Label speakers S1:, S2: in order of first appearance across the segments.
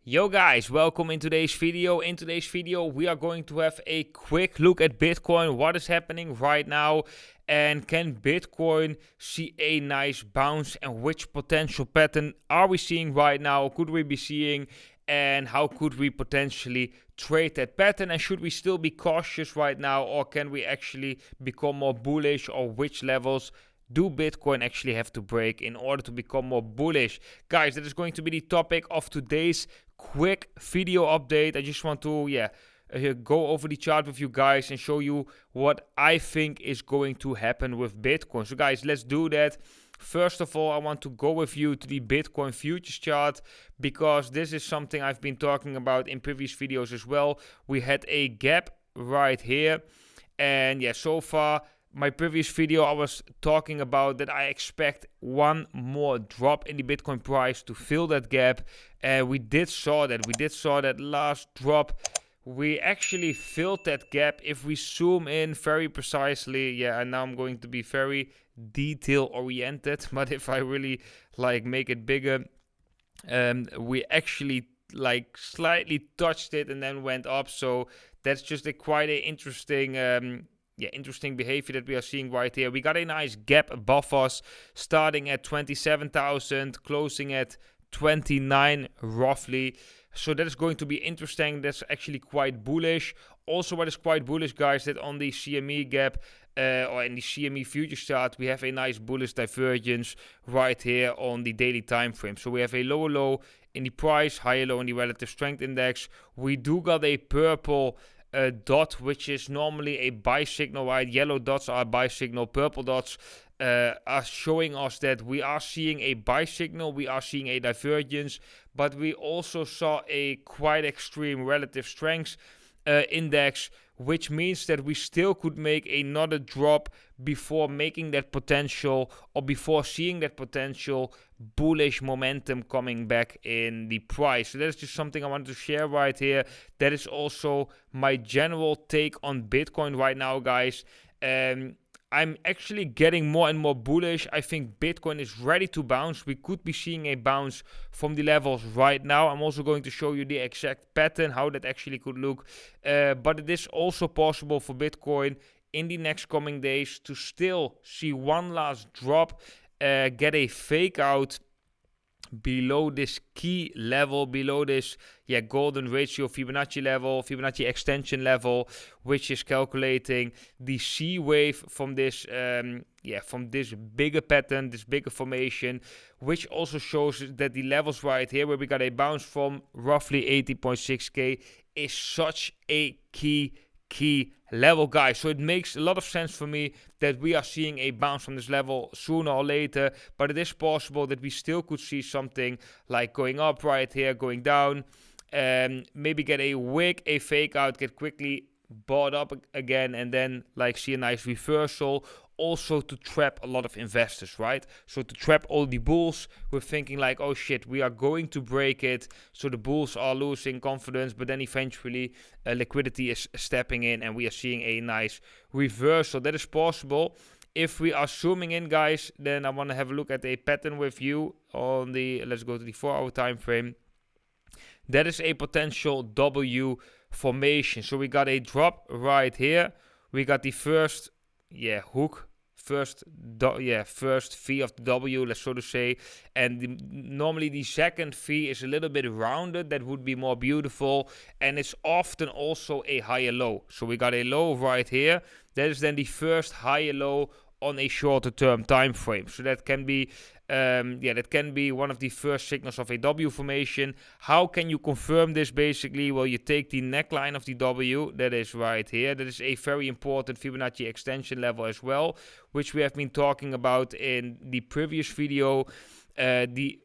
S1: Yo guys, welcome in today's video. In today's video, we are going to have a quick look at Bitcoin, what is happening right now, and can Bitcoin see a nice bounce, and which potential pattern are we seeing right now, could we be seeing, and how could we potentially trade that pattern, and should we still be cautious right now, or can we actually become more bullish, or which levels do Bitcoin actually have to break in order to become more bullish? Guys, that is going to be the topic of today's quick video update. I just want to go over the chart with you guys and show you what I think is going to happen with Bitcoin. So guys, let's do that. First of all, I want to go with you to the Bitcoin futures chart, because this is something I've been talking about in previous videos as well. We had a gap right here, and so far my previous video I was talking about that I expect one more drop in the Bitcoin price to fill that gap, and we did saw that last drop. We actually filled that gap. If we zoom in very precisely, and now I'm going to be very detail oriented, but if I really make it bigger, we actually slightly touched it and then went up. So that's just quite a interesting behavior that we are seeing right here. We got a nice gap above us, starting at 27,000, closing at 29 roughly. So that is going to be interesting. That's actually quite bullish. Also, what is quite bullish, guys, that on the CME gap or in the CME futures chart, we have a nice bullish divergence right here on the daily time frame. So we have a lower low in the price, higher low in the relative strength index. We do got a purple dot, which is normally a buy signal, right? Yellow dots are buy signal, purple dots are showing us that we are seeing a buy signal, we are seeing a divergence, but we also saw a quite extreme relative strength index, which means that we still could make another drop before making that potential, or before seeing that potential bullish momentum coming back in the price. So that is just something I wanted to share right here. That is also my general take on Bitcoin right now, guys. I'm actually getting more and more bullish. I think Bitcoin is ready to bounce. We could be seeing a bounce from the levels right now. I'm also going to show you the exact pattern, how that actually could look. But it is also possible for Bitcoin in the next coming days to still see one last drop, get a fake out below this key level, below this golden ratio Fibonacci level, Fibonacci extension level, which is calculating the C wave from this from this bigger pattern, this bigger formation, which also shows that the levels right here where we got a bounce from roughly 80.6k is such a key level, guys. So it makes a lot of sense for me that we are seeing a bounce from this level sooner or later, but it is possible that we still could see something like going up right here, going down, and maybe get a wick, a fake out, get quickly bought up again, and then see a nice reversal. Also to trap a lot of investors, right? So to trap all the bulls, we're thinking oh shit, we are going to break it. So the bulls are losing confidence, but then eventually liquidity is stepping in and we are seeing a nice reversal. That is possible. If we are zooming in, guys, then I want to have a look at a pattern with you on the, let's go to the 4-hour time frame. That is a potential W formation. So we got a drop right here. We got the first hook, first V of the W, let's so to say, and normally the second V is a little bit rounded. That would be more beautiful, and it's often also a higher low. So we got a low right here. That is then the first higher low on a shorter term time frame. So that can be that can be one of the first signals of a W formation. How can you confirm this? Basically, well, you take the neckline of the W, that is right here. That is a very important Fibonacci extension level as well, which we have been talking about in the previous video. The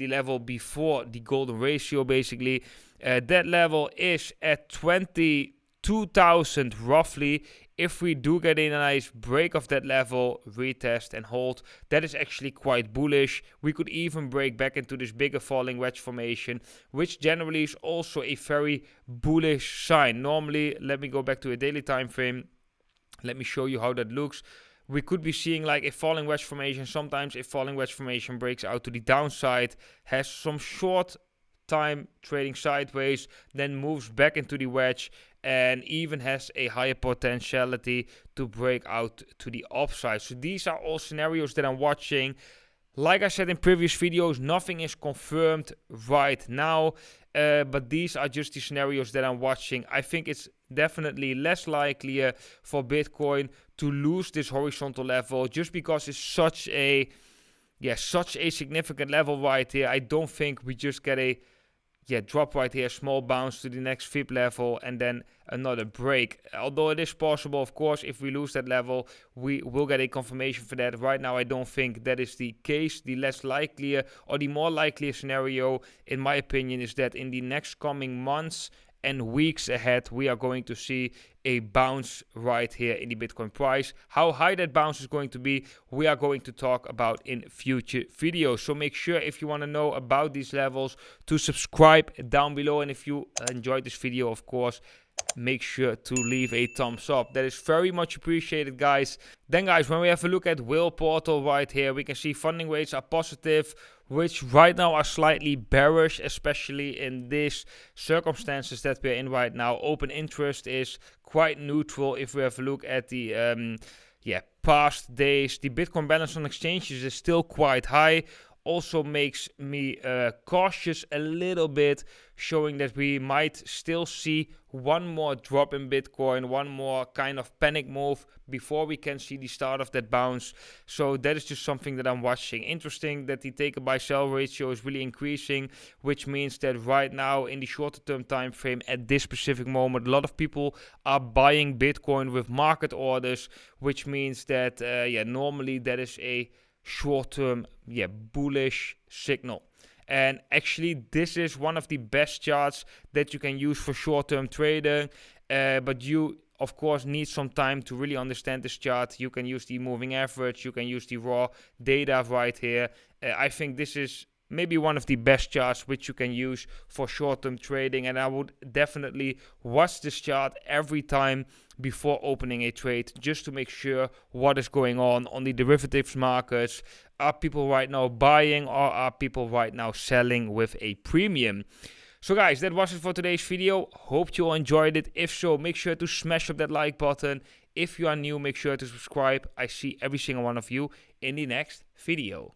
S1: level before the golden ratio, basically. That level is at 22,000 roughly. If we do get a nice break of that level, retest and hold, that is actually quite bullish. We could even break back into this bigger falling wedge formation, which generally is also a very bullish sign. Normally, let me go back to a daily time frame. Let me show you how that looks. We could be seeing a falling wedge formation. Sometimes a falling wedge formation breaks out to the downside, has some short time trading sideways, then moves back into the wedge, and even has a higher potentiality to break out to the upside. So these are all scenarios that I'm watching. Like I said in previous videos, nothing is confirmed right now, but these are just the scenarios that I'm watching. I think it's definitely less likely for Bitcoin to lose this horizontal level, just because it's such a significant level right here. I don't think we just get a drop right here, small bounce to the next fib level, and then another break. Although it is possible, of course, if we lose that level, we will get a confirmation for that. Right now, I don't think that is the case. The less likely or the more likely scenario, in my opinion, is that in the next coming months and weeks ahead, we are going to see a bounce right here in the Bitcoin price. How high that bounce is going to be, we are going to talk about in future videos. So make sure, if you want to know about these levels, to subscribe down below. And if you enjoyed this video, of course, make sure to leave a thumbs up. That is very much appreciated, guys. Then, guys, when we have a look at Whale Portal right here, we can see funding rates are positive, which right now are slightly bearish, especially in these circumstances that we're in right now. Open interest is quite neutral. If we have a look at the past days, the Bitcoin balance on exchanges is still quite high. Also makes me cautious a little bit, showing that we might still see one more drop in Bitcoin, one more kind of panic move before we can see the start of that bounce. So that is just something that I'm watching. Interesting that the take buy sell ratio is really increasing, which means that right now in the shorter term time frame, at this specific moment, a lot of people are buying Bitcoin with market orders, which means that normally that is a short-term bullish signal. And actually, this is one of the best charts that you can use for short-term trading, but you of course need some time to really understand this chart. You can use the moving average, you can use the raw data right here. I think this is maybe one of the best charts which you can use for short-term trading, and I would definitely watch this chart every time before opening a trade, just to make sure what is going on the derivatives markets. Are people right now buying, or are people right now selling with a premium? So guys, that was it for today's video. Hope you all enjoyed it. If so, make sure to smash up that like button. If you are new, make sure to subscribe. I see every single one of you in the next video.